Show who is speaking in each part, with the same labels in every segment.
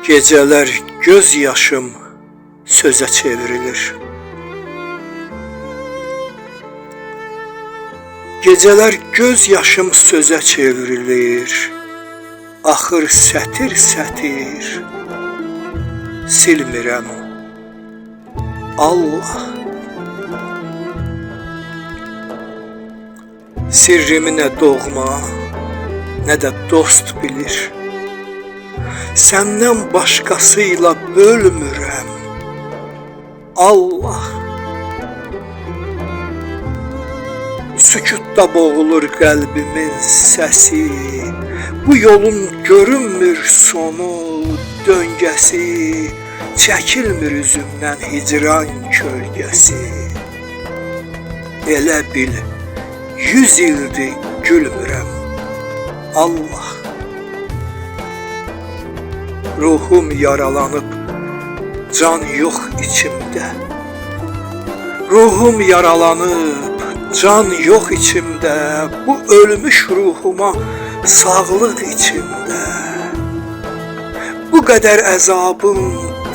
Speaker 1: Geceler göz yaşım söze çevrilir. Geceler göz yaşım söze çevrilir. Axır sətir sətir silmirəm. Allah sirrimi nə doğma, nə də dost bilir. Səndən başqasıyla bölmürəm. Allah sükutda boğulur qəlbimin səsi. Bu yolun görünmür sonu, döngəsi. Çəkilmir üzümdən hicran kölgəsi. Elə bil 100 ildir gülmürəm. Allah ruhum yaralanıb, can yox içimdə. Ruhum yaralanıb, can yox içimdə. Bu ölmüş ruhuma sağlıq içimdə. Bu qədər əzabın,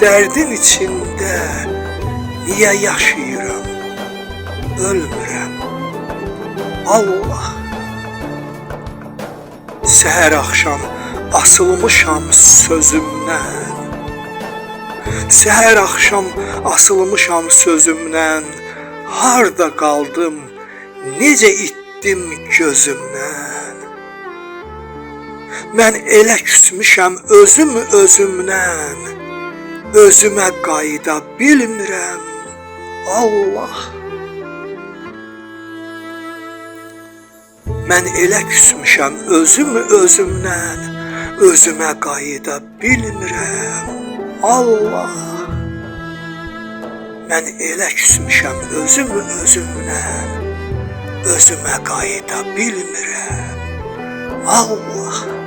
Speaker 1: dərdin içində niyə yaşayıram, ölmürəm. Allah səhər axşam asılmışam sözümdən. Səhər axşam asılmışam sözümdən. Harda qaldım, necə itdim gözümdən. Mən elə küsmüşəm özümdən. Özümə qayıda bilmirəm. Allah mən elə küsmüşəm özümdən. Özümə qayıda bilmirəm. Allah mən elə küsmüşəm özümdən. Özümə qayıda bilmirəm. Allah